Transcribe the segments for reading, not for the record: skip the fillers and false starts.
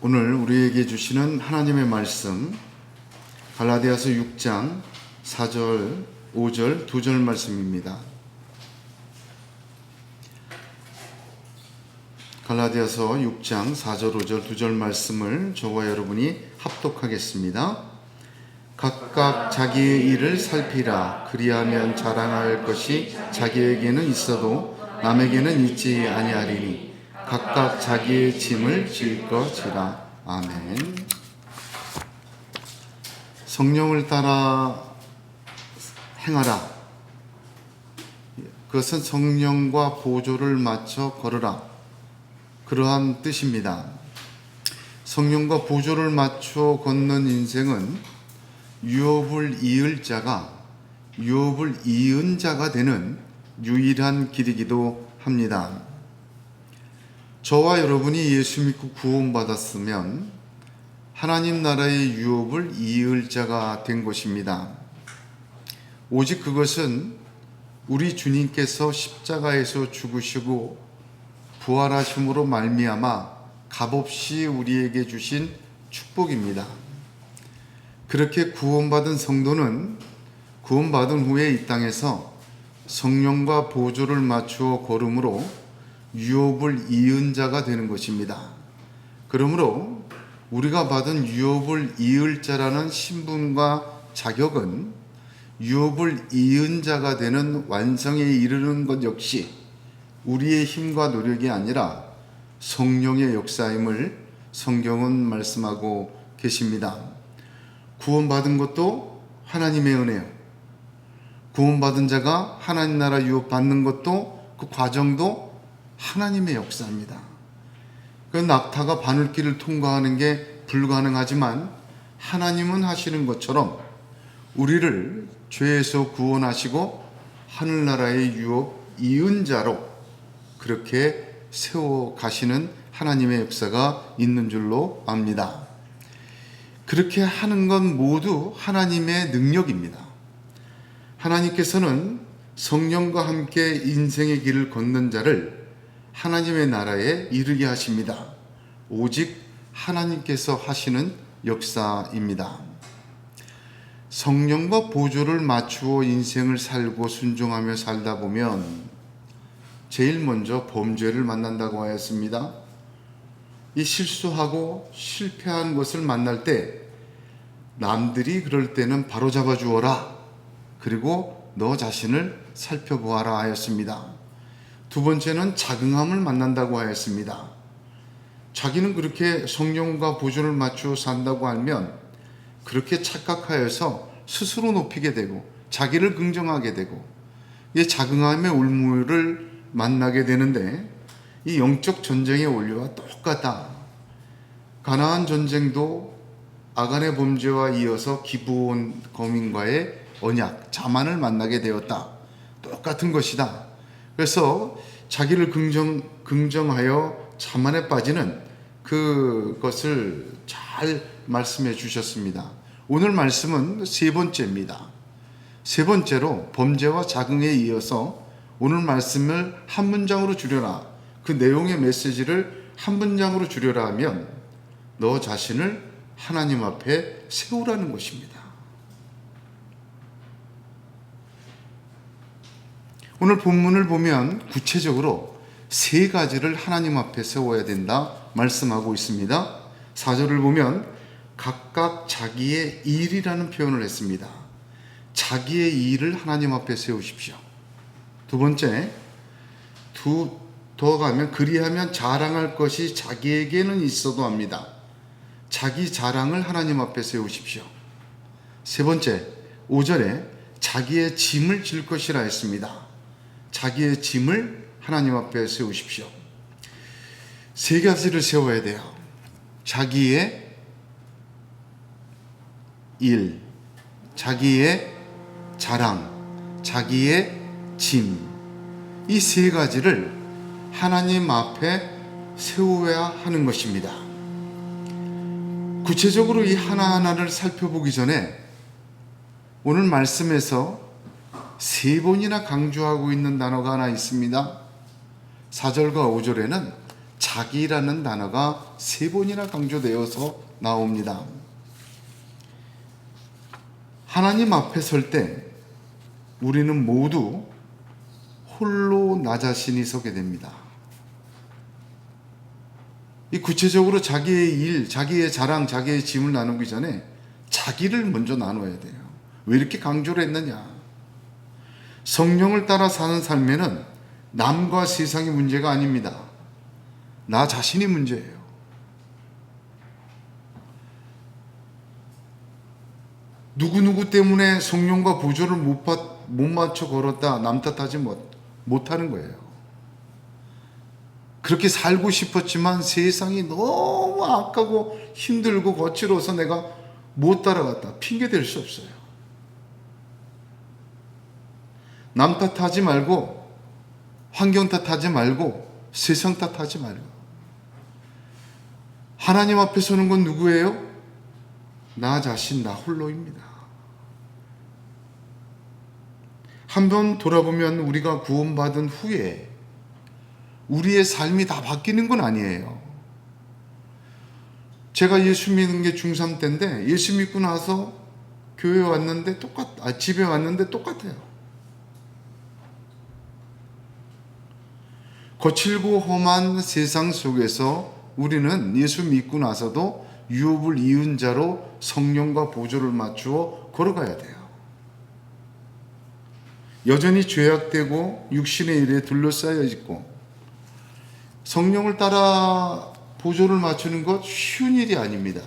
오늘 우리에게 주시는 하나님의 말씀 갈라디아서 6장 4절, 5절, 2절 말씀입니다. 갈라디아서 6장 4절, 5절, 2절 말씀을 저와 여러분이 합독하겠습니다. 각각 자기의 일을 살피라. 그리하면 자랑할 것이 자기에게는 있어도 남에게는 있지 아니하리니 각각 자기의 짐을 질 것이라. 아멘. 성령을 따라 행하라. 그것은 성령과 보조를 맞춰 걸으라. 그러한 뜻입니다. 성령과 보조를 맞춰 걷는 인생은 유업을 이을 자가 유업을 이은 자가 되는 유일한 길이기도 합니다. 저와 여러분이 예수 믿고 구원받았으면 하나님 나라의 유업을 이을 자가 된 것입니다. 오직 그것은 우리 주님께서 십자가에서 죽으시고 부활하심으로 말미암아 값없이 우리에게 주신 축복입니다. 그렇게 구원받은 성도는 구원받은 후에 이 땅에서 성령과 보조를 맞추어 걸음으로 유업을 이은 자가 되는 것입니다. 그러므로 우리가 받은 유업을 이을 자라는 신분과 자격은 유업을 이은 자가 되는 완성에 이르는 것 역시 우리의 힘과 노력이 아니라 성령의 역사임을 성경은 말씀하고 계십니다. 구원받은 것도 하나님의 은혜요. 구원받은 자가 하나님 나라 유업 받는 것도 그 과정도 하나님의 역사입니다. 그 낙타가 바늘길을 통과하는 게 불가능하지만 하나님은 하시는 것처럼 우리를 죄에서 구원하시고 하늘나라의 유업 이은 자로 그렇게 세워 가시는 하나님의 역사가 있는 줄로 압니다. 그렇게 하는 건 모두 하나님의 능력입니다. 하나님께서는 성령과 함께 인생의 길을 걷는 자를 하나님의 나라에 이르게 하십니다. 오직 하나님께서 하시는 역사입니다. 성령과 보조를 맞추어 인생을 살고 순종하며 살다 보면 제일 먼저 범죄를 만난다고 하였습니다. 이 실수하고 실패한 것을 만날 때 남들이 그럴 때는 바로 잡아 주어라. 그리고 너 자신을 살펴보아라 하였습니다. 두 번째는 자긍함을 만난다고 하였습니다. 자기는 그렇게 성령과 보조를 맞추어 산다고 알면 그렇게 착각하여서 스스로 높이게 되고 자기를 긍정하게 되고 이 자긍함의 올무를 만나게 되는데 이 영적 전쟁의 원리와 똑같다. 가나안 전쟁도 아간의 범죄와 이어서 기브온 거민과의 언약, 자만을 만나게 되었다. 똑같은 것이다. 그래서 자기를 긍정하여 자만에 빠지는 그것을 잘 말씀해 주셨습니다. 오늘 말씀은 세 번째입니다. 세 번째로 범죄와 자긍에 이어서 오늘 말씀을 한 문장으로 줄여라. 그 내용의 메시지를 한 문장으로 줄여라 하면 너 자신을 하나님 앞에 세우라는 것입니다. 오늘 본문을 보면 구체적으로 세 가지를 하나님 앞에 세워야 된다 말씀하고 있습니다. 4절을 보면 각각 자기의 일이라는 표현을 했습니다. 자기의 일을 하나님 앞에 세우십시오. 두 번째, 더 가면 그리하면 자랑할 것이 자기에게는 있어도 합니다. 자기 자랑을 하나님 앞에 세우십시오. 세 번째, 5절에 자기의 짐을 질 것이라 했습니다. 자기의 짐을 하나님 앞에 세우십시오. 세 가지를 세워야 돼요. 자기의 일, 자기의 자랑, 자기의 짐. 이 세 가지를 하나님 앞에 세워야 하는 것입니다. 구체적으로 이 하나하나를 살펴보기 전에 오늘 말씀에서 세 번이나 강조하고 있는 단어가 하나 있습니다. 4절과 5절에는 자기라는 단어가 3번이나 강조되어서 나옵니다. 하나님 앞에 설 때 우리는 모두 홀로 나 자신이 서게 됩니다. 이 구체적으로 자기의 일, 자기의 자랑, 자기의 짐을 나누기 전에 자기를 먼저 나눠야 돼요. 왜 이렇게 강조를 했느냐? 성령을 따라 사는 삶에는 남과 세상의 문제가 아닙니다. 나 자신이 문제예요. 누구누구 때문에 성령과 보조를 못 맞춰 걸었다, 남 탓하지 못하는 거예요. 그렇게 살고 싶었지만 세상이 너무 악하고 힘들고 거칠어서 내가 못 따라갔다. 핑계 댈 수 없어요. 남 탓하지 말고, 환경 탓하지 말고, 세상 탓하지 말고. 하나님 앞에 서는 건 누구예요? 나 자신, 나 홀로입니다. 한번 돌아보면 우리가 구원받은 후에 우리의 삶이 다 바뀌는 건 아니에요. 제가 예수 믿는 게 중3 때인데 예수 믿고 나서 교회 왔는데 집에 왔는데 똑같아요. 거칠고 험한 세상 속에서 우리는 예수 믿고 나서도 유업을 이은 자로 성령과 보조를 맞추어 걸어가야 돼요. 여전히 죄악되고 육신의 일에 둘러싸여 있고 성령을 따라 보조를 맞추는 것 쉬운 일이 아닙니다.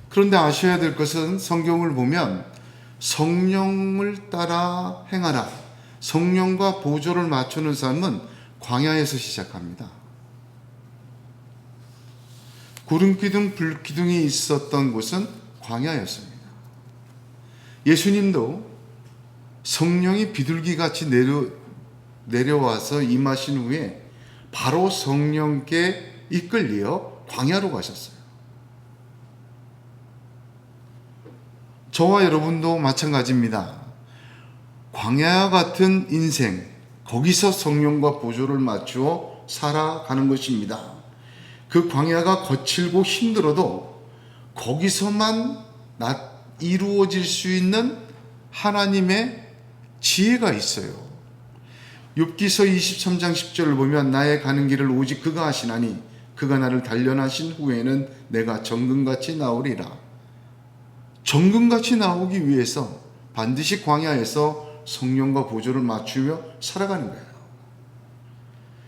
그런데 아셔야 될 것은 성경을 보면 성령을 따라 행하라, 성령과 보조를 맞추는 삶은 광야에서 시작합니다. 구름기둥, 불기둥이 있었던 곳은 광야였습니다. 예수님도 성령이 비둘기같이 내려와서 임하신 후에 바로 성령께 이끌려 광야로 가셨어요. 저와 여러분도 마찬가지입니다. 광야 같은 인생, 거기서 성령과 보조를 맞추어 살아가는 것입니다. 그 광야가 거칠고 힘들어도 거기서만 이루어질 수 있는 하나님의 지혜가 있어요. 욥기서 23장 10절을 보면 나의 가는 길을 오직 그가 하시나니 그가 나를 단련하신 후에는 내가 정금같이 나오리라. 정금같이 나오기 위해서 반드시 광야에서 성령과 보조를 맞추며 살아가는 거예요.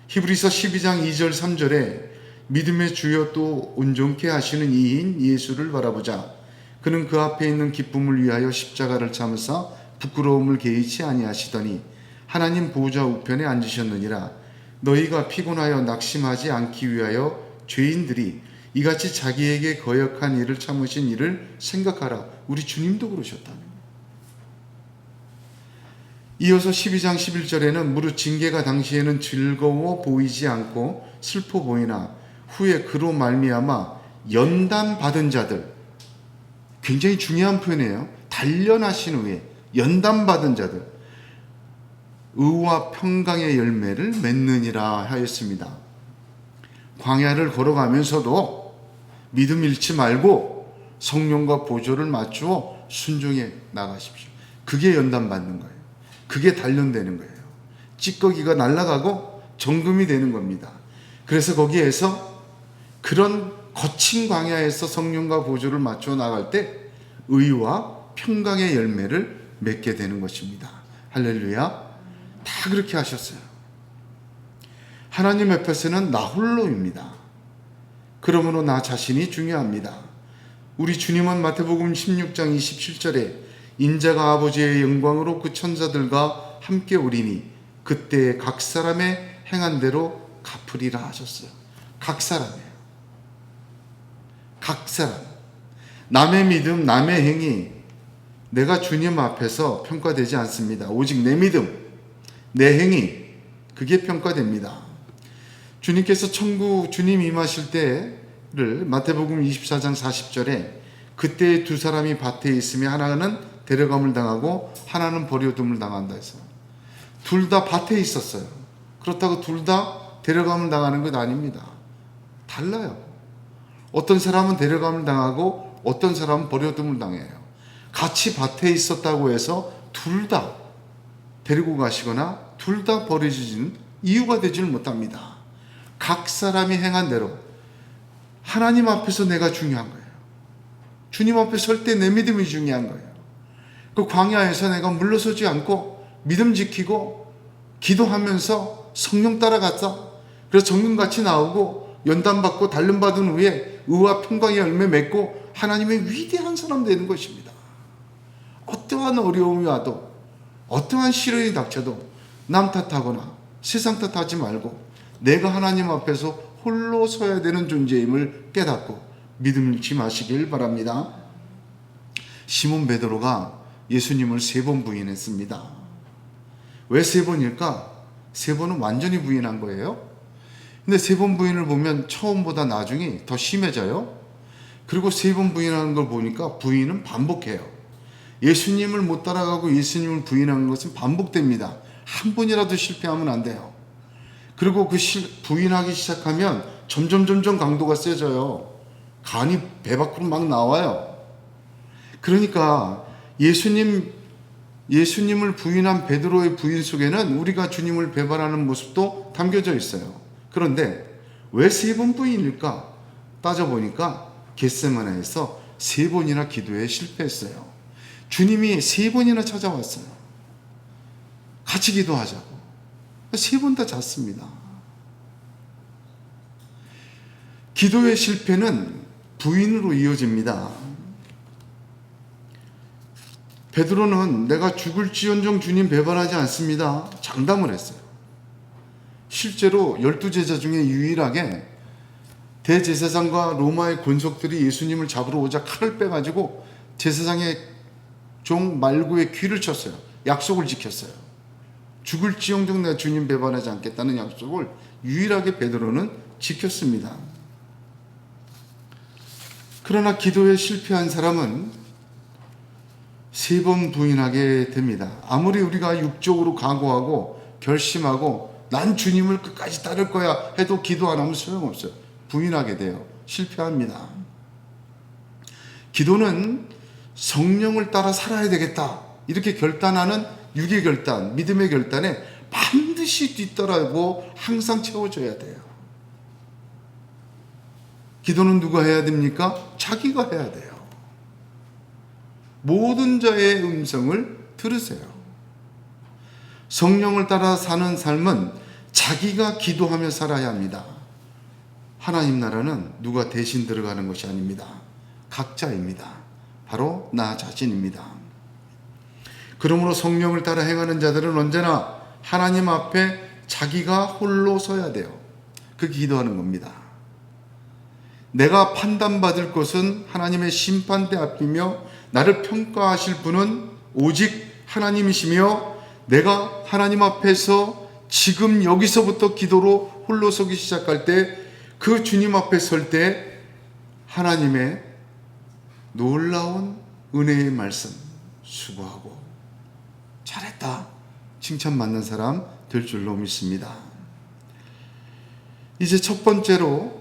히브리서 12장 2절 3절에 믿음의 주여 또 온전케 하시는 이인 예수를 바라보자. 그는 그 앞에 있는 기쁨을 위하여 십자가를 참으사 부끄러움을 개의치 아니하시더니 하나님 보좌 우편에 앉으셨느니라. 너희가 피곤하여 낙심하지 않기 위하여 죄인들이 이같이 자기에게 거역한 일을 참으신 일을 생각하라. 우리 주님도 그러셨다는 거예요. 이어서 12장 11절에는 무릇 징계가 당시에는 즐거워 보이지 않고 슬퍼 보이나 후에 그로 말미암아 연단 받은 자들, 굉장히 중요한 표현이에요. 단련하신 후에 연단 받은 자들 의와 평강의 열매를 맺느니라 하였습니다. 광야를 걸어가면서도 믿음 잃지 말고 성령과 보조를 맞추어 순종해 나가십시오. 그게 연단 받는 거예요. 그게 단련되는 거예요. 찌꺼기가 날아가고 정금이 되는 겁니다. 그래서 거기에서 그런 거친 광야에서 성령과 보조를 맞추어 나갈 때 의와 평강의 열매를 맺게 되는 것입니다. 할렐루야. 다 그렇게 하셨어요. 하나님 앞에서는 나 홀로입니다. 그러므로 나 자신이 중요합니다. 우리 주님은 마태복음 16장 27절에 인자가 아버지의 영광으로 그 천사들과 함께 오리니 그때 각 사람의 행한 대로 갚으리라 하셨어요. 각 사람이에요. 각 사람. 남의 믿음, 남의 행위, 내가 주님 앞에서 평가되지 않습니다. 오직 내 믿음, 내 행위, 그게 평가됩니다. 주님께서 주님 임하실 때를 마태복음 24장 40절에 그때 두 사람이 밭에 있으며 하나는 데려감을 당하고 하나는 버려둠을 당한다 해서 둘 다 밭에 있었어요. 그렇다고 둘 다 데려감을 당하는 것 아닙니다. 달라요. 어떤 사람은 데려감을 당하고 어떤 사람은 버려둠을 당해요. 같이 밭에 있었다고 해서 둘 다 데리고 가시거나 둘 다 버려지는 이유가 되지는 못합니다. 각 사람이 행한 대로 하나님 앞에서 내가 중요한 거예요. 주님 앞에 설 때 내 믿음이 중요한 거예요. 그 광야에서 내가 물러서지 않고 믿음 지키고 기도하면서 성령 따라갔다. 그래서 정금같이 나오고 연단받고 단련받은 후에 의와 평강의 열매 맺고 하나님의 위대한 사람 되는 것입니다. 어떠한 어려움이 와도 어떠한 시련이 닥쳐도 남 탓하거나 세상 탓하지 말고 내가 하나님 앞에서 홀로 서야 되는 존재임을 깨닫고 믿음 잃지 마시길 바랍니다. 시몬 베드로가 예수님을 3번 부인했습니다. 왜 3번일까? 3번은 완전히 부인한 거예요. 근데 3번 부인을 보면 처음보다 나중이 더 심해져요. 그리고 3번 부인하는 걸 보니까 부인은 반복해요. 예수님을 못 따라가고 예수님을 부인하는 것은 반복됩니다. 한 번이라도 실패하면 안 돼요. 그리고 부인하기 시작하면 점점 강도가 세져요. 간이 배 밖으로 막 나와요. 그러니까 예수님을 부인한 베드로의 부인 속에는 우리가 주님을 배반하는 모습도 담겨져 있어요. 그런데 왜 3번 부인일까? 따져보니까 겟세마네에서 3번이나 기도에 실패했어요. 주님이 3번이나 찾아왔어요. 같이 기도하자고. 3번 다 잤습니다. 기도의 실패는 부인으로 이어집니다. 베드로는 내가 죽을지언정 주님 배반하지 않습니다. 장담을 했어요. 실제로 12제자 중에 유일하게 대제사장과 로마의 권속들이 예수님을 잡으러 오자 칼을 빼가지고 제사장의 종 말구의 귀를 쳤어요. 약속을 지켰어요. 죽을지언정 내가 주님 배반하지 않겠다는 약속을 유일하게 베드로는 지켰습니다. 그러나 기도에 실패한 사람은 3번 부인하게 됩니다. 아무리 우리가 육적으로 각오하고 결심하고 난 주님을 끝까지 따를 거야 해도 기도 안 하면 소용없어요. 부인하게 돼요. 실패합니다. 기도는 성령을 따라 살아야 되겠다 이렇게 결단하는 육의 결단, 믿음의 결단에 반드시 뒤따라고 항상 채워져야 돼요. 기도는 누가 해야 됩니까? 자기가 해야 돼요. 모든 자의 음성을 들으세요. 성령을 따라 사는 삶은 자기가 기도하며 살아야 합니다. 하나님 나라는 누가 대신 들어가는 것이 아닙니다. 각자입니다. 바로 나 자신입니다. 그러므로 성령을 따라 행하는 자들은 언제나 하나님 앞에 자기가 홀로 서야 돼요. 그게 기도하는 겁니다. 내가 판단받을 것은 하나님의 심판대 앞이며 나를 평가하실 분은 오직 하나님이시며 내가 하나님 앞에서 지금 여기서부터 기도로 홀로 서기 시작할 때 그 주님 앞에 설 때 하나님의 놀라운 은혜의 말씀 수고하고 잘했다 칭찬받는 사람 될 줄로 믿습니다. 이제 첫 번째로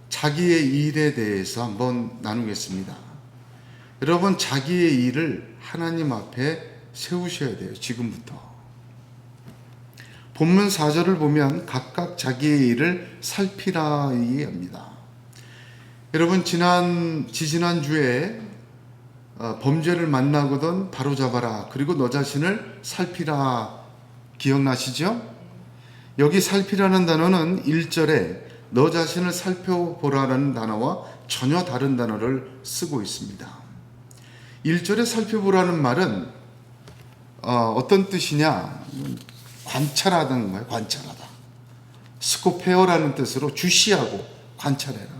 자기의 일에 대해서 한번 나누겠습니다. 여러분 자기의 일을 하나님 앞에 세우셔야 돼요. 지금부터. 본문 4절을 보면 각각 자기의 일을 살피라 얘기합니다. 여러분 지지난주에 범죄를 만나거든 바로잡아라 그리고 너 자신을 살피라 기억나시죠? 여기 살피라는 단어는 1절에 너 자신을 살펴보라는 단어와 전혀 다른 단어를 쓰고 있습니다. 1절에 살펴보라는 말은 어떤 뜻이냐? 관찰하다는 거예요. 관찰하다. 스코페어라는 뜻으로 주시하고 관찰해라.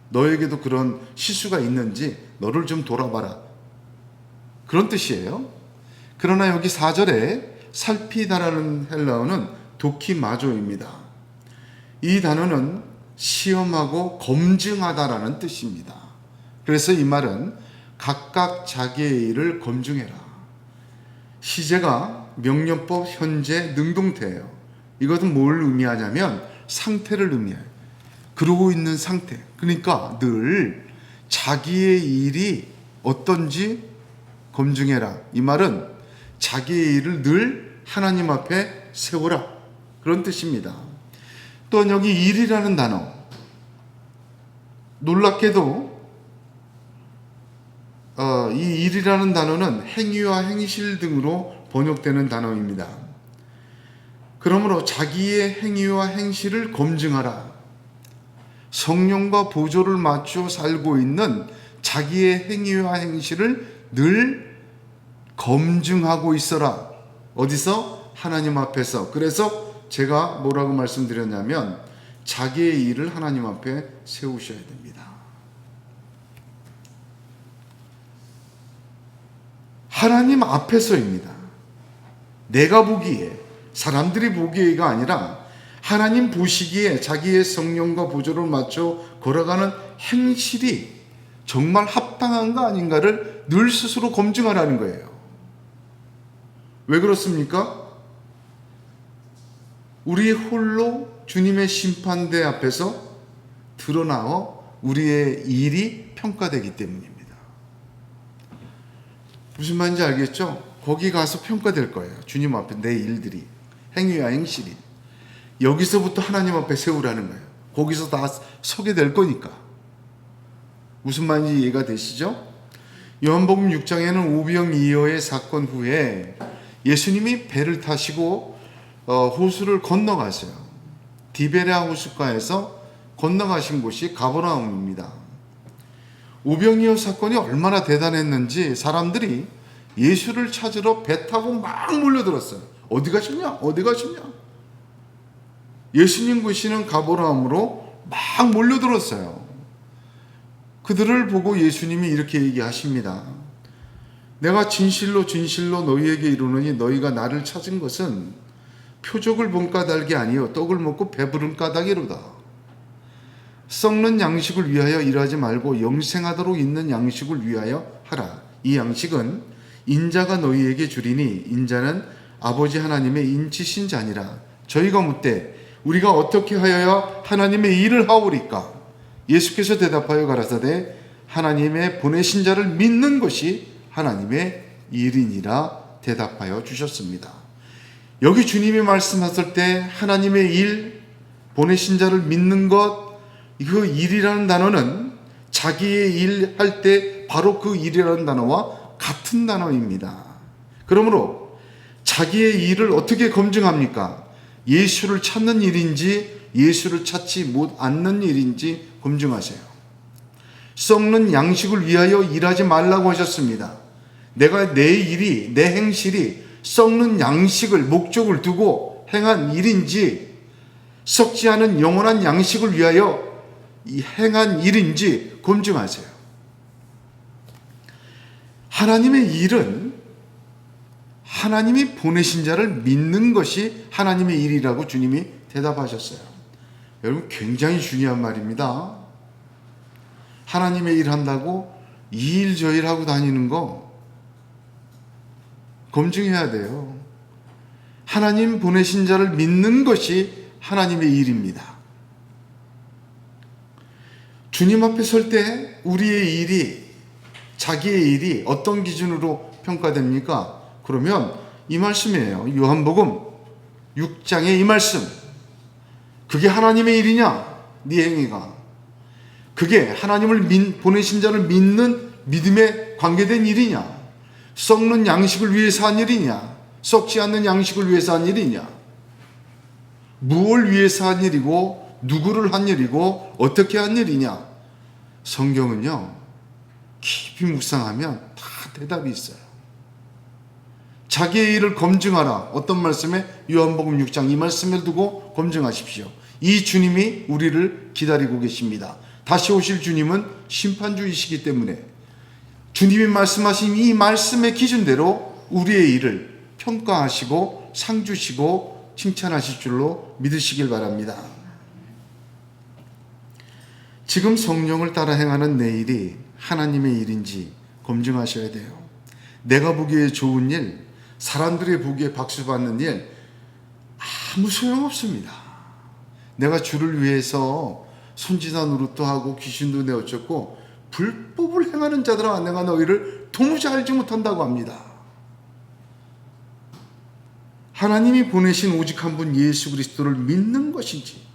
너에게도 그런 실수가 있는지 너를 좀 돌아봐라. 그런 뜻이에요. 그러나 여기 4절에 살피다라는 헬라어는 도키마조입니다. 이 단어는 시험하고 검증하다라는 뜻입니다. 그래서 이 말은 각각 자기의 일을 검증해라. 시제가 명령법 현재 능동태예요. 이것은 뭘 의미하냐면 상태를 의미해요. 그러고 있는 상태. 그러니까 늘 자기의 일이 어떤지 검증해라. 이 말은 자기의 일을 늘 하나님 앞에 세우라. 그런 뜻입니다. 또한 여기 일이라는 단어, 놀랍게도 이 일이라는 단어는 행위와 행실 등으로 번역되는 단어입니다. 그러므로 자기의 행위와 행실을 검증하라. 성령과 보조를 맞춰 살고 있는 자기의 행위와 행실을 늘 검증하고 있어라. 어디서? 하나님 앞에서. 그래서 제가 뭐라고 말씀드렸냐면 자기의 일을 하나님 앞에 세우셔야 됩니다. 하나님 앞에서입니다. 내가 보기에, 사람들이 보기에가 아니라 하나님 보시기에 자기의 성령과 보조를 맞춰 걸어가는 행실이 정말 합당한가 아닌가를 늘 스스로 검증하라는 거예요. 왜 그렇습니까? 우리 홀로 주님의 심판대 앞에서 드러나어 우리의 일이 평가되기 때문입니다. 무슨 말인지 알겠죠? 거기 가서 평가될 거예요. 주님 앞에 내 일들이, 행위와 행실이. 여기서부터 하나님 앞에 세우라는 거예요. 거기서 다 서게 될 거니까. 무슨 말인지 이해가 되시죠? 요한복음 6장에는 오병이어의 사건 후에 예수님이 배를 타시고 호수를 건너가세요. 디베랴 호숫가에서 건너가신 곳이 가버나움입니다. 오병이어 사건이 얼마나 대단했는지 사람들이 예수를 찾으러 배 타고 막 몰려들었어요. 어디 가셨냐? 어디 가셨냐? 예수님 계시는 가버나움으로 막 몰려들었어요. 그들을 보고 예수님이 이렇게 얘기하십니다. 내가 진실로 진실로 너희에게 이르노니 너희가 나를 찾은 것은 표적을 본 까닭이 아니요 떡을 먹고 배부른 까닭이로다. 썩는 양식을 위하여 일하지 말고 영생하도록 있는 양식을 위하여 하라. 이 양식은 인자가 너희에게 주리니 인자는 아버지 하나님의 인치신 자니라. 저희가 묻되 우리가 어떻게 하여야 하나님의 일을 하오리까? 예수께서 대답하여 가라사대 하나님의 보내신 자를 믿는 것이 하나님의 일이니라 대답하여 주셨습니다. 여기 주님이 말씀하실 때 하나님의 일, 보내신 자를 믿는 것, 그 일이라는 단어는 자기의 일 할 때 바로 그 일이라는 단어와 같은 단어입니다. 그러므로 자기의 일을 어떻게 검증합니까? 예수를 찾는 일인지 예수를 찾지 못 않는 일인지 검증하세요. 썩는 양식을 위하여 일하지 말라고 하셨습니다. 내가 내 일이, 내 행실이 썩는 양식을 목적을 두고 행한 일인지 썩지 않은 영원한 양식을 위하여 행한 일인지 검증하세요. 하나님의 일은 하나님이 보내신 자를 믿는 것이 하나님의 일이라고 주님이 대답하셨어요. 여러분 굉장히 중요한 말입니다. 하나님의 일 한다고 이 일 저 일 하고 다니는 거 검증해야 돼요. 하나님 보내신 자를 믿는 것이 하나님의 일입니다. 주님 앞에 설 때 우리의 일이, 자기의 일이 어떤 기준으로 평가됩니까? 그러면 이 말씀이에요. 요한복음 6장의 이 말씀. 그게 하나님의 일이냐? 네 행위가. 그게 하나님을 보내신 자를 믿는 믿음에 관계된 일이냐? 썩는 양식을 위해서 한 일이냐? 썩지 않는 양식을 위해서 한 일이냐? 무엇을 위해서 한 일이고 누구를 한 일이고 어떻게 한 일이냐? 성경은요 깊이 묵상하면 다 대답이 있어요. 자기의 일을 검증하라. 어떤 말씀에? 요한복음 6장 이 말씀을 두고 검증하십시오. 이 주님이 우리를 기다리고 계십니다. 다시 오실 주님은 심판주이시기 때문에 주님이 말씀하신 이 말씀의 기준대로 우리의 일을 평가하시고 상 주시고 칭찬하실 줄로 믿으시길 바랍니다. 지금 성령을 따라 행하는 내 일이 하나님의 일인지 검증하셔야 돼요. 내가 보기에 좋은 일, 사람들이 보기에 박수 받는 일 아무 소용없습니다. 내가 주를 위해서 손지나 노릇도 하고 귀신도 내어쫓고 불법을 행하는 자들아 내가 너희를 도무지 알지 못한다고 합니다. 하나님이 보내신 오직 한 분 예수 그리스도를 믿는 것인지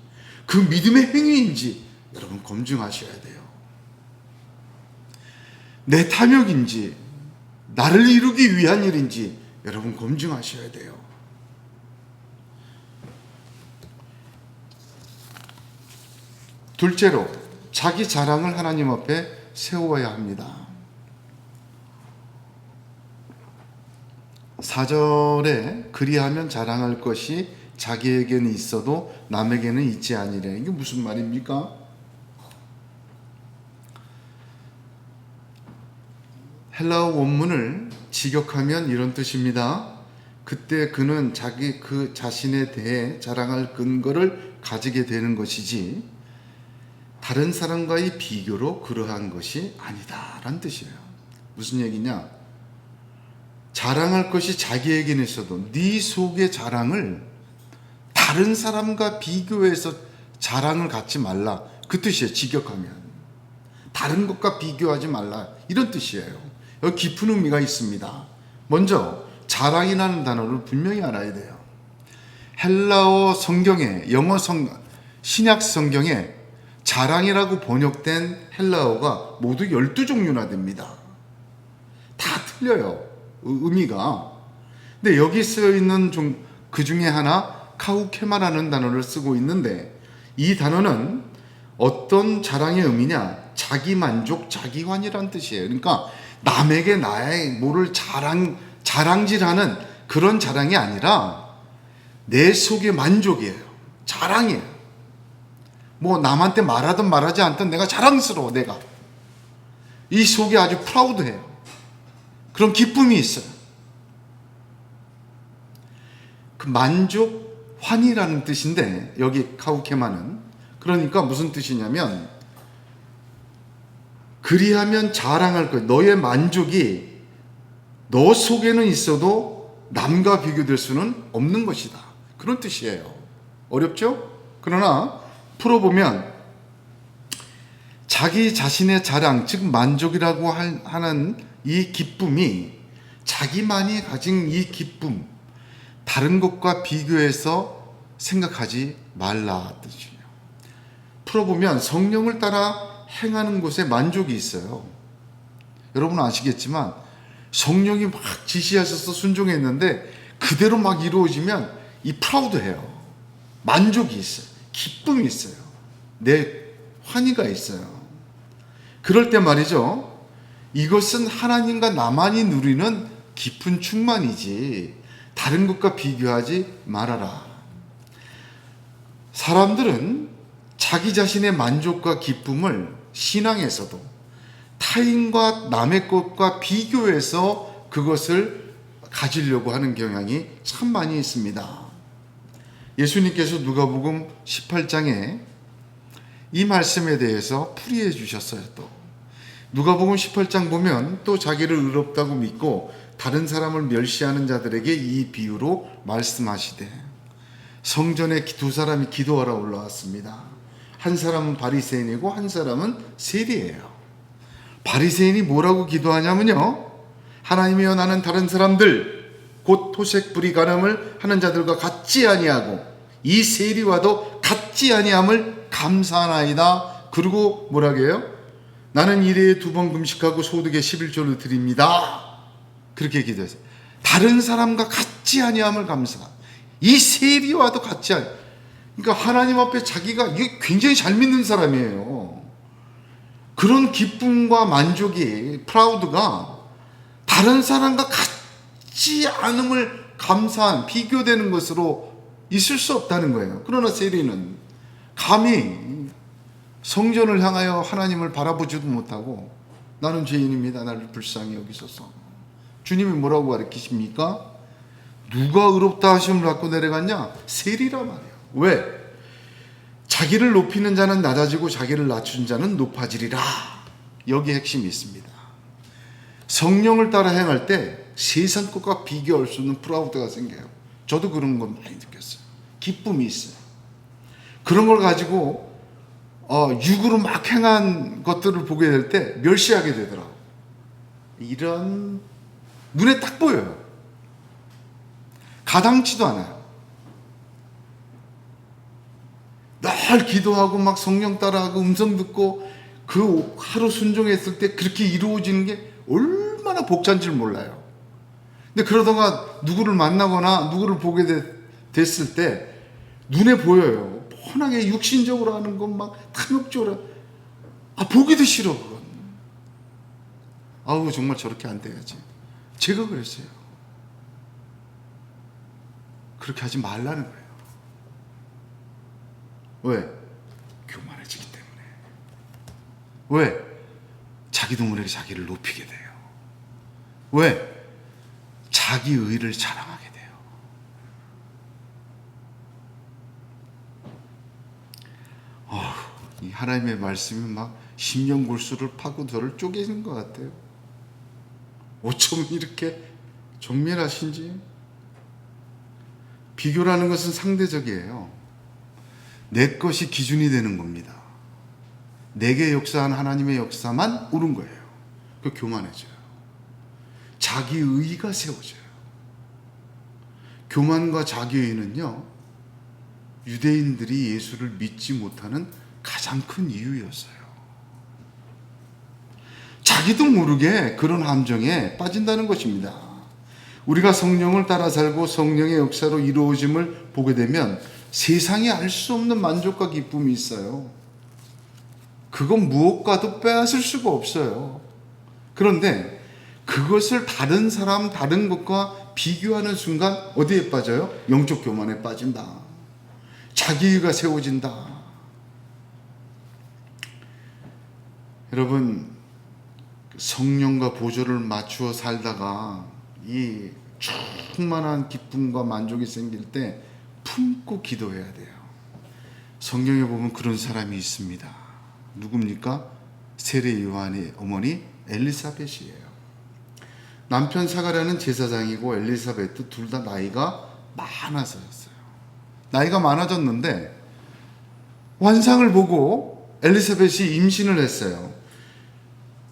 그 믿음의 행위인지 여러분 검증하셔야 돼요. 내 탐욕인지 나를 이루기 위한 일인지 여러분 검증하셔야 돼요. 둘째로 자기 자랑을 하나님 앞에 세워야 합니다. 4절에 그리하면 자랑할 것이 자기에게는 있어도 남에게는 있지 아니래. 이게 무슨 말입니까? 헬라어 원문을 직역하면 이런 뜻입니다. 그때 그는 그 자신에 대해 자랑할 근거를 가지게 되는 것이지 다른 사람과의 비교로 그러한 것이 아니다 라는 뜻이에요. 무슨 얘기냐? 자랑할 것이 자기에게는 있어도 네 속의 자랑을 다른 사람과 비교해서 자랑을 갖지 말라 그 뜻이에요. 직역하면 다른 것과 비교하지 말라 이런 뜻이에요. 여기 깊은 의미가 있습니다. 먼저 자랑이라는 단어를 분명히 알아야 돼요. 헬라어 성경에 신약 성경에 자랑이라고 번역된 헬라어가 모두 12종류나 됩니다. 다 틀려요. 의미가. 근데 여기 쓰여 있는 그 중에 하나 카우케마라는 단어를 쓰고 있는데 이 단어는 어떤 자랑의 의미냐? 자기만족, 자기환이라는 뜻이에요. 그러니까 남에게 나의 뭐를 자랑질하는 그런 자랑이 아니라 내 속의 만족이에요. 자랑이에요. 뭐 남한테 말하든 말하지 않든 내가 자랑스러워. 내가 이 속에 아주 프라우드해요. 그런 기쁨이 있어요. 그 만족, 환이라는 뜻인데 여기 카우케마는 그러니까 무슨 뜻이냐면 그리하면 자랑할 것, 너의 만족이 너 속에는 있어도 남과 비교될 수는 없는 것이다. 그런 뜻이에요. 어렵죠? 그러나 풀어보면 자기 자신의 자랑, 즉 만족이라고 하는 이 기쁨이 자기만이 가진 이 기쁨, 다른 것과 비교해서 생각하지 말라 뜻이에요. 풀어보면 성령을 따라 행하는 곳에 만족이 있어요. 여러분 아시겠지만 성령이 막 지시하셔서 순종했는데 그대로 막 이루어지면 이 프라우드해요. 만족이 있어요. 기쁨이 있어요. 내 환희가 있어요. 그럴 때 말이죠. 이것은 하나님과 나만이 누리는 깊은 충만이지 다른 것과 비교하지 말아라. 사람들은 자기 자신의 만족과 기쁨을 신앙에서도 타인과 남의 것과 비교해서 그것을 가지려고 하는 경향이 참 많이 있습니다. 예수님께서 누가복음 18장에 이 말씀에 대해서 풀이해 주셨어요. 또 누가복음 18장 보면 또 자기를 의롭다고 믿고 다른 사람을 멸시하는 자들에게 이 비유로 말씀하시되 성전에 두 사람이 기도하러 올라왔습니다. 한 사람은 바리새인이고 한 사람은 세리예요. 바리새인이 뭐라고 기도하냐면요. 하나님이여 나는 다른 사람들 곧 토색 불이 간음을 하는 자들과 같지 아니하고 이 세리와도 같지 아니함을 감사하나이다. 그리고 뭐라고 해요? 나는 일회에 2번 금식하고 소득의 11조를 드립니다. 그렇게 기도했어요. 다른 사람과 같지 아니함을 감사하다. 이 세리와도 같지 아니. 그러니까 하나님 앞에 자기가 이게 굉장히 잘 믿는 사람이에요. 그런 기쁨과 만족이 프라우드가 다른 사람과 같지 않음을 감사한 비교되는 것으로 있을 수 없다는 거예요. 그러나 세리는 감히 성전을 향하여 하나님을 바라보지도 못하고 나는 죄인입니다. 나를 불쌍히 여기소서. 주님이 뭐라고 가르치십니까? 누가 의롭다 하심을 받고 내려갔냐? 세리라 말이에요. 왜? 자기를 높이는 자는 낮아지고 자기를 낮춘 자는 높아지리라. 여기 핵심이 있습니다. 성령을 따라 행할 때 세상 것과 비교할 수 없는 프라우드가 생겨요. 저도 그런 건 많이 느꼈어요. 기쁨이 있어요. 그런 걸 가지고 육으로 막 행한 것들을 보게 될 때 멸시하게 되더라고. 이런 눈에 딱 보여요. 가당치도 않아요. 늘 기도하고 막 성령 따라하고 음성 듣고 그 하루 순종했을 때 그렇게 이루어지는 게 얼마나 벅찬 줄 몰라요. 근데 그러다가 누구를 만나거나 누구를 보게 됐을 때 눈에 보여요. 뻔하게 육신적으로 하는 것 막 탐욕적으로 보기도 싫어. 그건. 아우 정말 저렇게 안 돼야지. 제가 그랬어요. 그렇게 하지 말라는 거예요. 왜? 교만해지기 때문에. 왜? 자기도 모르게 자기를 높이게 돼요. 왜? 자기 의를 자랑하게 돼요. 이 하나님의 말씀이 막 심령골수를 파고 저를 쪼개는 것 같아요. 어쩜 이렇게 정밀하신지. 비교라는 것은 상대적이에요. 내 것이 기준이 되는 겁니다. 내게 역사한 하나님의 역사만 옳은 거예요. 그 교만해져요. 자기 의가 세워져요. 교만과 자기 의는요, 유대인들이 예수를 믿지 못하는 가장 큰 이유였어요. 자기도 모르게 그런 함정에 빠진다는 것입니다. 우리가 성령을 따라 살고 성령의 역사로 이루어짐을 보게 되면 세상에 알 수 없는 만족과 기쁨이 있어요. 그건 무엇과도 빼앗을 수가 없어요. 그런데 그것을 다른 사람, 다른 것과 비교하는 순간 어디에 빠져요? 영적 교만에 빠진다. 자기의가 세워진다. 여러분, 성령과 보조를 맞추어 살다가 이 충만한 기쁨과 만족이 생길 때 품고 기도해야 돼요. 성경에 보면 그런 사람이 있습니다. 누굽니까? 세례 요한의 어머니 엘리사벳이에요. 남편 사가랴는 제사장이고 엘리사벳도 둘 다 나이가 많아서였어요. 나이가 많아졌는데 환상을 보고 엘리사벳이 임신을 했어요.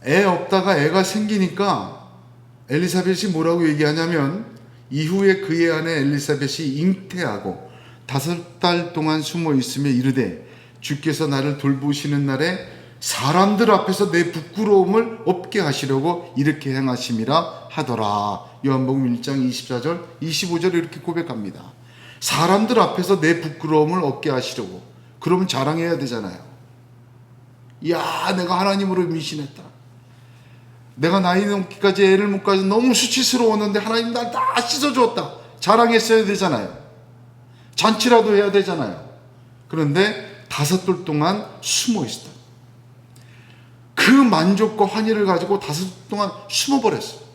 애 없다가 애가 생기니까 엘리사벳이 뭐라고 얘기하냐면 이후에 그의 아내 엘리사벳이 잉태하고 5달 동안 숨어 있으며 이르되 주께서 나를 돌보시는 날에 사람들 앞에서 내 부끄러움을 없게 하시려고 이렇게 행하심이라 하더라. 요한복음 1장 24절 25절 이렇게 고백합니다. 사람들 앞에서 내 부끄러움을 없게 하시려고. 그러면 자랑해야 되잖아요. 야, 내가 하나님으로 임신했다. 내가 나이 넘기까지 애를 못 가져 너무 수치스러웠는데 하나님 날 다 씻어주었다. 자랑했어야 되잖아요. 잔치라도 해야 되잖아요. 그런데 5돌 동안 숨어 있었다. 그 만족과 환희를 가지고 5돌 동안 숨어버렸어요.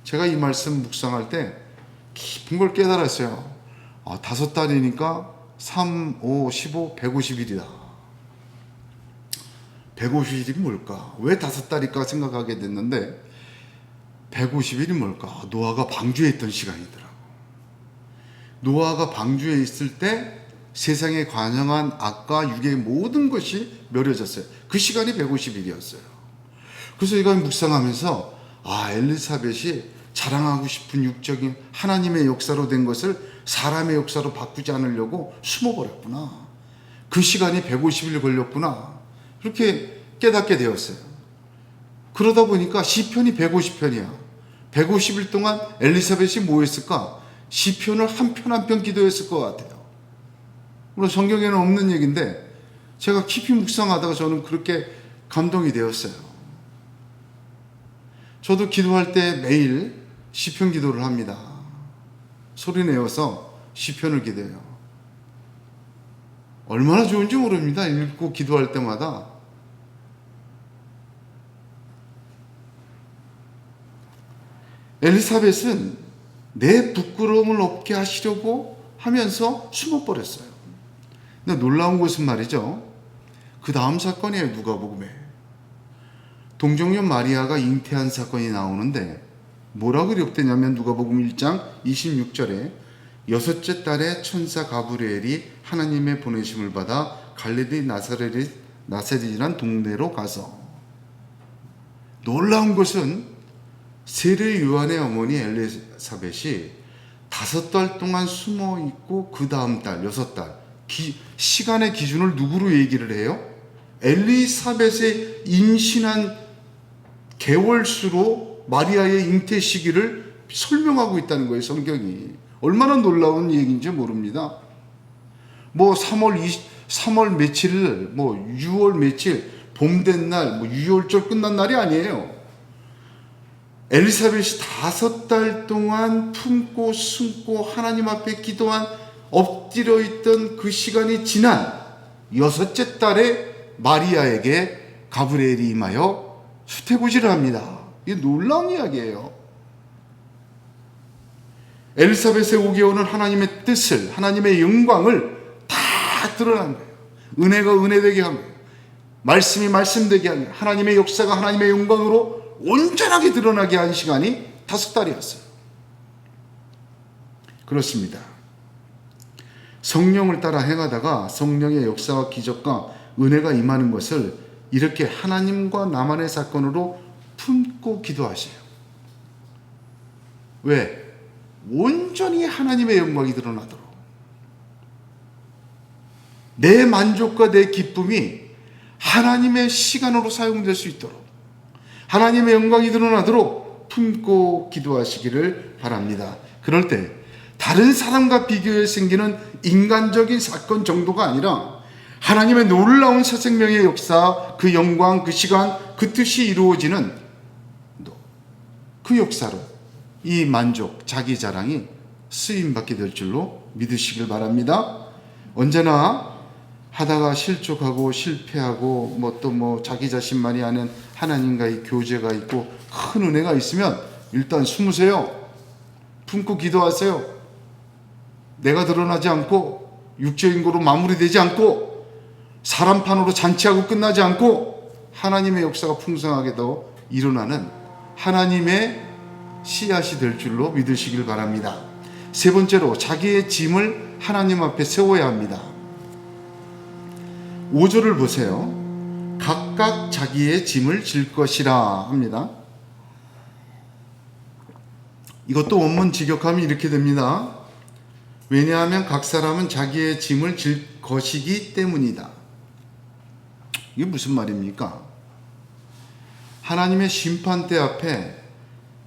제가 이 말씀 묵상할 때 깊은 걸 깨달았어요. 5달이니까 3, 5, 15, 150일이다. 150일이 뭘까? 왜 5달일까 생각하게 됐는데 150일이 뭘까? 노아가 방주에 있던 시간이더라고. 노아가 방주에 있을 때 세상에 관영한 악과 육의 모든 것이 멸해졌어요. 그 시간이 150일이었어요. 그래서 이걸 묵상하면서 엘리사벳이 자랑하고 싶은 육적인 하나님의 역사로 된 것을 사람의 역사로 바꾸지 않으려고 숨어버렸구나. 그 시간이 150일 걸렸구나. 그렇게 깨닫게 되었어요. 그러다 보니까 시편이 150편이야. 150일 동안 엘리사벳이 뭐 했을까? 시편을 한 편 한 편 기도했을 것 같아요. 물론 성경에는 없는 얘기인데 제가 깊이 묵상하다가 저는 그렇게 감동이 되었어요. 저도 기도할 때 매일 시편 기도를 합니다. 소리 내어서 시편을 기도해요. 얼마나 좋은지 모릅니다. 읽고 기도할 때마다. 엘리사벳은 내 부끄러움을 없게 하시려고 하면서 숨어버렸어요. 근데 놀라운 것은 말이죠. 그 다음 사건이에요. 누가복음에. 동정녀 마리아가 잉태한 사건이 나오는데 뭐라고 기록되냐면 누가복음 1장 26절에 여섯째 달에 천사 가브리엘이 하나님의 보내심을 받아 갈릴리 나사렛이란 동네로 가서, 놀라운 것은 세례 요한의 어머니 엘리사벳이 5달 동안 숨어 있고 그 다음 달 6달, 시간의 기준을 누구로 얘기를 해요? 엘리사벳의 임신한 개월수로 마리아의 잉태 시기를 설명하고 있다는 거예요. 성경이 얼마나 놀라운 얘기인지 모릅니다. 뭐 3월 며칠, 뭐 6월 며칠, 봄 된 날, 뭐 유월절 끝난 날이 아니에요. 엘리사벳이 5달 동안 품고 숨고 하나님 앞에 기도한, 엎드려 있던 그 시간이 지난 6째 달에 마리아에게 가브리엘이 임하여 수태고지를 합니다. 이게 놀라운 이야기예요. 엘리사벳의 5개월은 하나님의 뜻을, 하나님의 영광을 다 드러난 거예요. 은혜가 은혜되게 한 거예요. 말씀이 말씀되게 한 거예요. 하나님의 역사가 하나님의 영광으로 온전하게 드러나게 한 시간이 5달이었어요. 그렇습니다. 성령을 따라 행하다가 성령의 역사와 기적과 은혜가 임하는 것을 이렇게 하나님과 나만의 사건으로 품고 기도하세요. 왜? 온전히 하나님의 영광이 드러나도록, 내 만족과 내 기쁨이 하나님의 시간으로 사용될 수 있도록, 하나님의 영광이 드러나도록 품고 기도하시기를 바랍니다. 그럴 때 다른 사람과 비교해 생기는 인간적인 사건 정도가 아니라 하나님의 놀라운 새 생명의 역사, 그 영광, 그 시간, 그 뜻이 이루어지는 그 역사로 이 만족, 자기 자랑이 쓰임받게 될 줄로 믿으시길 바랍니다. 언제나 하다가 실족하고 실패하고 또 자기 자신만이 아는 하나님과의 교제가 있고 큰 은혜가 있으면 일단 숨으세요. 품고 기도하세요. 내가 드러나지 않고 육적인 거로 마무리되지 않고 사람판으로 잔치하고 끝나지 않고 하나님의 역사가 풍성하게 더 일어나는 하나님의 씨앗이 될 줄로 믿으시길 바랍니다. 세 번째로, 자기의 짐을 하나님 앞에 세워야 합니다. 5절을 보세요. 각각 자기의 짐을 질 것이라 합니다. 이것도 원문 직역하면 이렇게 됩니다. 왜냐하면 각 사람은 자기의 짐을 질 것이기 때문이다. 이게 무슨 말입니까? 하나님의 심판대 앞에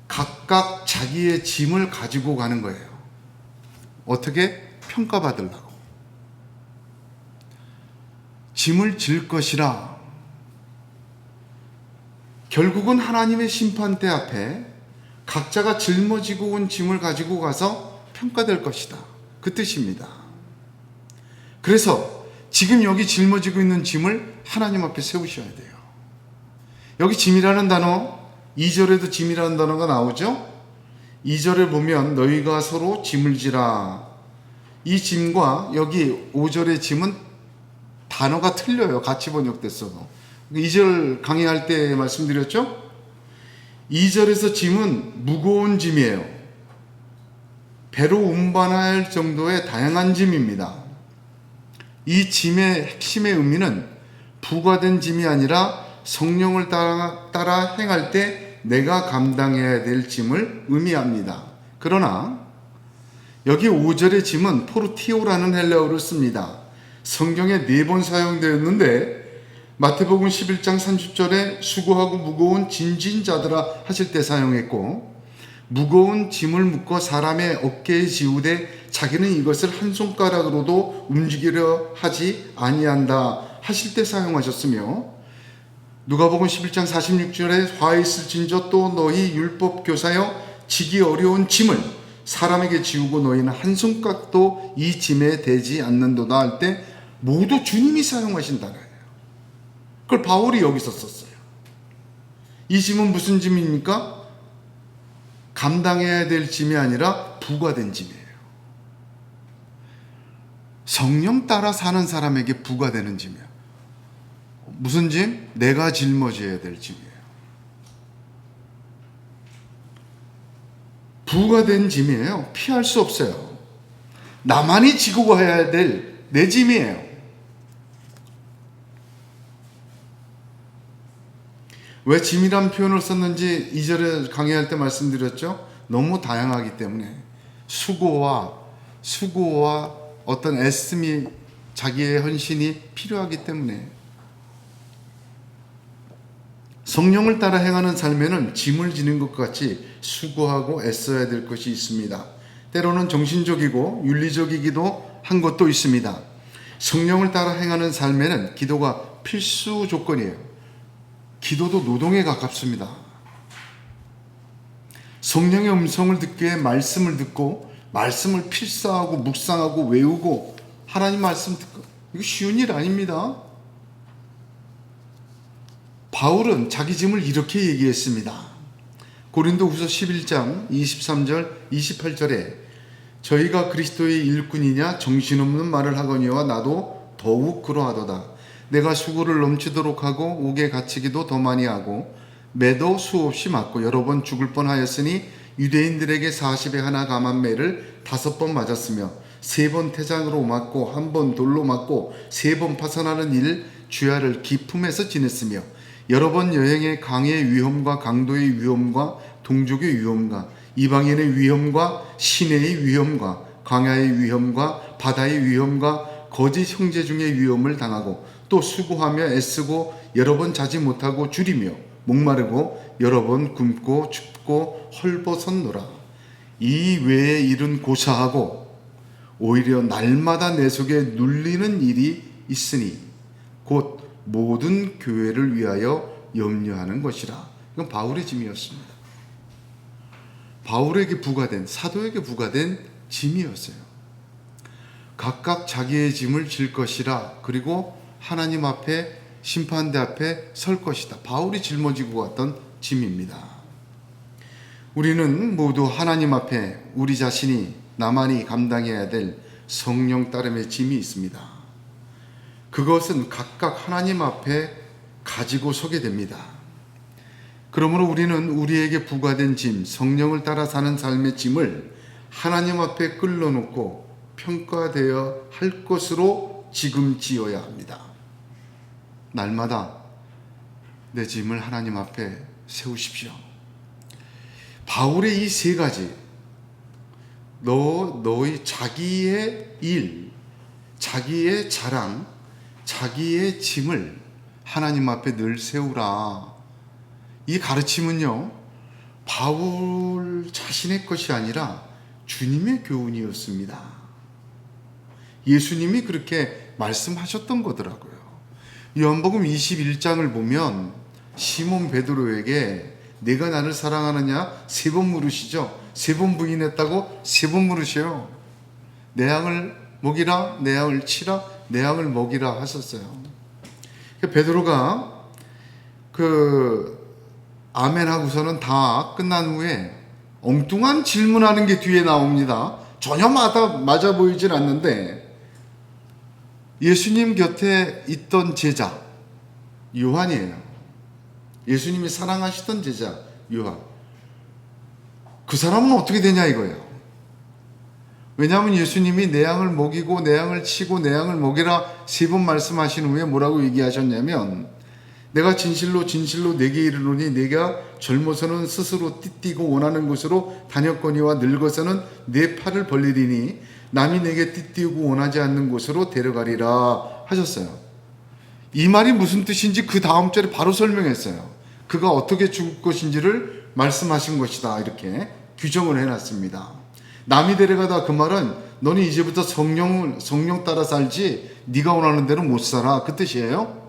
각각 자기의 짐을 가지고 가는 거예요. 어떻게? 평가받으려고. 짐을 질 것이라. 결국은 하나님의 심판대 앞에 각자가 짊어지고 온 짐을 가지고 가서 평가될 것이다. 그 뜻입니다. 그래서 지금 여기 짊어지고 있는 짐을 하나님 앞에 세우셔야 돼요. 여기 짐이라는 단어, 2절에도 짐이라는 단어가 나오죠. 2절에 보면 너희가 서로 짐을 지라. 이 짐과 여기 5절의 짐은 단어가 틀려요. 같이 번역됐어도. 2절 강의할 때 말씀드렸죠. 2절에서 짐은 무거운 짐이에요. 배로 운반할 정도의 다양한 짐입니다. 이 짐의 핵심의 의미는 부과된 짐이 아니라 성령을 따라 행할 때 내가 감당해야 될 짐을 의미합니다. 그러나 여기 5절의 짐은 포르티오라는 헬라어를 씁니다. 성경에 4번 사용되었는데 마태복음 11장 30절에 수고하고 무거운 짐진 자들아 하실 때 사용했고, 무거운 짐을 묶어 사람의 어깨에 지우되 자기는 이것을 한 손가락으로도 움직이려 하지 아니한다 하실 때 사용하셨으며, 누가복음 11장 46절에 화 있을진저 또 너희 율법 교사여 지기 어려운 짐을 사람에게 지우고 너희는 한 손가락도 이 짐에 대지 않는도다 할 때 모두 주님이 사용하신다는 거예요. 그걸 바울이 여기서 썼어요. 이 짐은 무슨 짐입니까? 감당해야 될 짐이 아니라 부과된 짐이에요. 성령 따라 사는 사람에게 부과되는 짐이에요. 무슨 짐? 내가 짊어져야 될 짐이에요. 부과된 짐이에요. 피할 수 없어요. 나만이 지고 가야 될 내 짐이에요. 왜 짐이란 표현을 썼는지 2절에 강의할 때 말씀드렸죠. 너무 다양하기 때문에 수고와 어떤 애씀이, 자기의 헌신이 필요하기 때문에. 성령을 따라 행하는 삶에는 짐을 지는 것 같이 수고하고 애써야 될 것이 있습니다. 때로는 정신적이고 윤리적이기도 한 것도 있습니다. 성령을 따라 행하는 삶에는 기도가 필수 조건이에요. 기도도 노동에 가깝습니다. 성령의 음성을 듣기 위해 말씀을 듣고, 말씀을 필사하고 묵상하고 외우고, 하나님 말씀 듣고, 이거 쉬운 일 아닙니다. 바울은 자기 짐을 이렇게 얘기했습니다. 고린도후서 11장 23절 28절에 저희가 그리스도의 일꾼이냐 정신없는 말을 하거니와 나도 더욱 그러하도다. 내가 수고를 넘치도록 하고 옥에 갇히기도 더 많이 하고 매도 수없이 맞고 여러 번 죽을 뻔하였으니 유대인들에게 40에 하나 감한 매를 5번 맞았으며 3번 태장으로 맞고 1번 돌로 맞고 3번 파선하는 일 주야를 기품에서 지냈으며 여러 번 여행에 강의 위험과 강도의 위험과 동족의 위험과 이방인의 위험과 시내의 위험과 광야의 위험과 바다의 위험과 거짓 형제 중의 위험을 당하고 또 수고하며 애쓰고 여러 번 자지 못하고 줄이며 목마르고 여러 번 굶고 춥고 헐벗었노라. 이 외의 일은 고사하고 오히려 날마다 내 속에 눌리는 일이 있으니 곧 모든 교회를 위하여 염려하는 것이라. 이건 바울의 짐이었습니다. 바울에게 부과된, 사도에게 부과된 짐이었어요. 각각 자기의 짐을 질 것이라. 그리고 하나님 앞에, 심판대 앞에 설 것이다. 바울이 짊어지고 갔던 짐입니다. 우리는 모두 하나님 앞에 우리 자신이, 나만이 감당해야 될 성령 따름의 짐이 있습니다. 그것은 각각 하나님 앞에 가지고 서게 됩니다. 그러므로 우리는 우리에게 부과된 짐, 성령을 따라 사는 삶의 짐을 하나님 앞에 끌어놓고 평가되어 할 것으로 지금 지어야 합니다. 날마다 내 짐을 하나님 앞에 세우십시오. 바울의 이 3가지, 너의 자기의 일, 자기의 자랑, 자기의 짐을 하나님 앞에 늘 세우라. 이 가르침은요, 바울 자신의 것이 아니라 주님의 교훈이었습니다. 예수님이 그렇게 말씀하셨던 거더라고요. 요한복음 21장을 보면 시몬 베드로에게 내가 나를 사랑하느냐 3번 물으시죠. 3번 부인했다고 3번 물으셔요. 내 양을 먹이라, 내 양을 치라, 내 양을 먹이라 하셨어요. 베드로가 아멘 하고서는 다 끝난 후에 엉뚱한 질문하는 게 뒤에 나옵니다. 전혀 맞아 보이질 않는데 예수님 곁에 있던 제자 요한이에요. 예수님이 사랑하시던 제자 요한. 그 사람은 어떻게 되냐 이거예요. 왜냐하면 예수님이 내 양을 먹이고 내 양을 치고 내 양을 먹이라 3번 말씀하신 후에 뭐라고 얘기하셨냐면 내가 진실로 진실로 내게 이르노니 내가 젊어서는 스스로 띠띠고 원하는 곳으로 다녔거니와 늙어서는 내 팔을 벌리리니 남이 내게 띠띠고 원하지 않는 곳으로 데려가리라 하셨어요. 이 말이 무슨 뜻인지 그 다음 절에 바로 설명했어요. 그가 어떻게 죽을 것인지를 말씀하신 것이다. 이렇게 규정을 해놨습니다. 남이 데려가다 그 말은 너는 이제부터 성령 따라 살지 네가 원하는 대로 못 살아. 그 뜻이에요.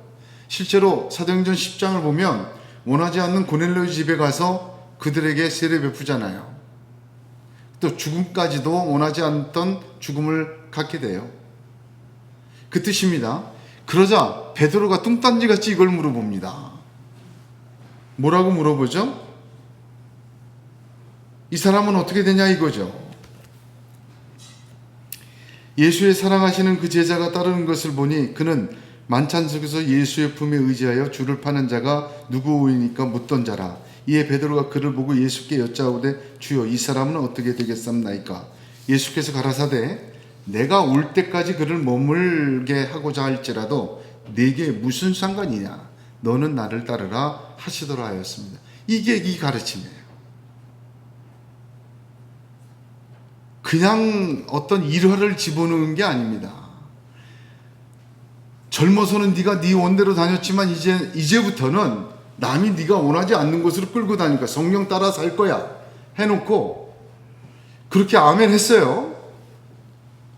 실제로 사도행전 10장을 보면 원하지 않는 고넬료 집에 가서 그들에게 세례 베푸잖아요. 또 죽음까지도 원하지 않던 죽음을 갖게 돼요. 그 뜻입니다. 그러자 베드로가 뚱딴지같이 이걸 물어봅니다. 뭐라고 물어보죠? 이 사람은 어떻게 되냐 이거죠. 예수의 사랑하시는 그 제자가 따르는 것을 보니 그는 만찬 속에서 예수의 품에 의지하여 줄을 파는 자가 누구이니까 묻던 자라. 이에 베드로가 그를 보고 예수께 여짜오되 주여 이 사람은 어떻게 되겠삼나이까. 예수께서 가라사대 내가 올 때까지 그를 머물게 하고자 할지라도 내게 무슨 상관이냐, 너는 나를 따르라 하시더라 하였습니다. 이게 이 가르침이에요. 그냥 어떤 일화를 집어넣은 게 아닙니다. 젊어서는 네가 네 원대로 다녔지만 이제부터는 남이 네가 원하지 않는 곳으로 끌고 다니니까 성령 따라 살 거야 해놓고, 그렇게 아멘 했어요.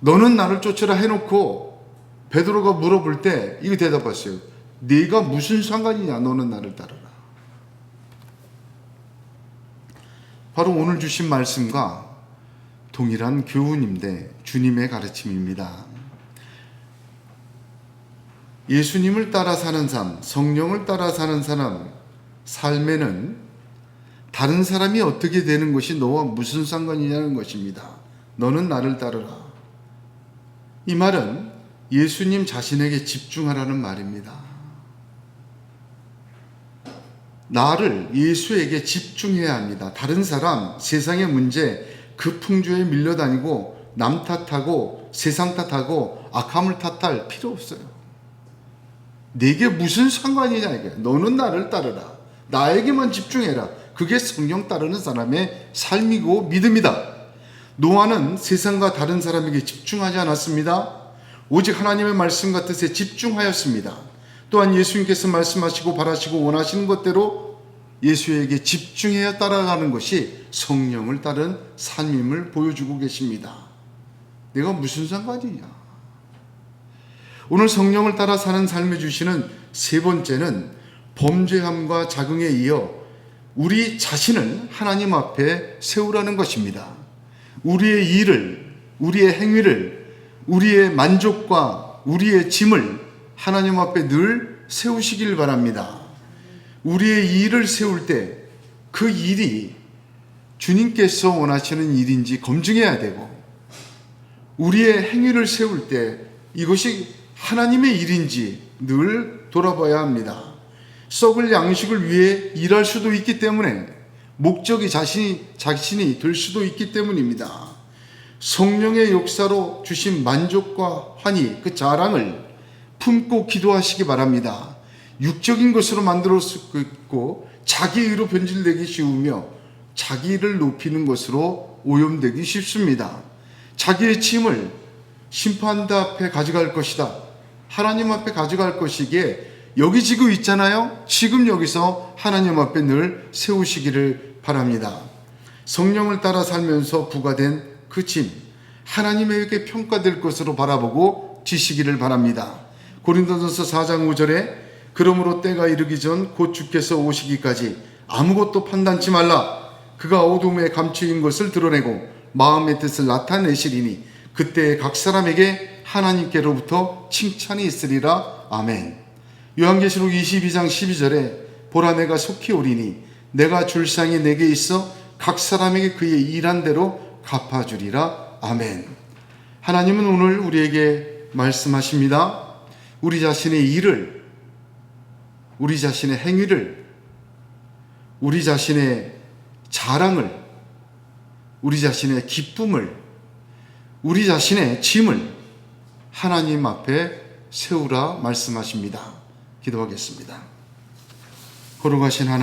너는 나를 쫓으라 해놓고 베드로가 물어볼 때 이거 대답했어요. 네가 무슨 상관이냐, 너는 나를 따르라. 바로 오늘 주신 말씀과 동일한 교훈인데 주님의 가르침입니다. 예수님을 따라 사는 삶, 성령을 따라 사는 사람 삶에는 다른 사람이 어떻게 되는 것이 너와 무슨 상관이냐는 것입니다. 너는 나를 따르라. 이 말은 예수님 자신에게 집중하라는 말입니다. 나를 예수에게 집중해야 합니다. 다른 사람, 세상의 문제, 그 풍조에 밀려다니고 남 탓하고 세상 탓하고 악함을 탓할 필요 없어요. 내게 무슨 상관이냐 이게. 너는 나를 따르라. 나에게만 집중해라. 그게 성령 따르는 사람의 삶이고 믿음이다. 노아는 세상과 다른 사람에게 집중하지 않았습니다. 오직 하나님의 말씀과 뜻에 집중하였습니다. 또한 예수님께서 말씀하시고 바라시고 원하시는 것대로 예수에게 집중해야 따라가는 것이 성령을 따른 삶임을 보여주고 계십니다. 내가 무슨 상관이냐. 오늘 성령을 따라 사는 삶을 주시는 세 번째는 범죄함과 자긍에 이어 우리 자신을 하나님 앞에 세우라는 것입니다. 우리의 일을, 우리의 행위를, 우리의 만족과 우리의 짐을 하나님 앞에 늘 세우시길 바랍니다. 우리의 일을 세울 때 그 일이 주님께서 원하시는 일인지 검증해야 되고, 우리의 행위를 세울 때 이것이 하나님의 일인지 늘 돌아봐야 합니다. 썩을 양식을 위해 일할 수도 있기 때문에 목적이 자신이 될 수도 있기 때문입니다. 성령의 역사로 주신 만족과 환희, 그 자랑을 품고 기도하시기 바랍니다. 육적인 것으로 만들어 있고 자기 의로 변질되기 쉬우며 자기를 높이는 것으로 오염되기 쉽습니다. 자기의 짐을 심판대 앞에 가져갈 것이다, 하나님 앞에 가져갈 것이기에 여기 지금 있잖아요. 지금 여기서 하나님 앞에 늘 세우시기를 바랍니다. 성령을 따라 살면서 부과된 그 짐, 하나님에게 평가될 것으로 바라보고 지시기를 바랍니다. 고린도전서 4장 5절에 그러므로 때가 이르기 전 곧 주께서 오시기까지 아무것도 판단치 말라. 그가 어둠에 감추인 것을 드러내고 마음의 뜻을 나타내시리니 그때 각 사람에게 하나님께로부터 칭찬이 있으리라. 아멘. 요한계시록 22장 12절에 보라 내가 속히 오리니 내가 줄 상이 내게 있어 각 사람에게 그의 일한 대로 갚아주리라. 아멘. 하나님은 오늘 우리에게 말씀하십니다. 우리 자신의 일을, 우리 자신의 행위를, 우리 자신의 자랑을, 우리 자신의 기쁨을, 우리 자신의 짐을 하나님 앞에 세우라 말씀하십니다. 기도하겠습니다. 거룩하신 하나님,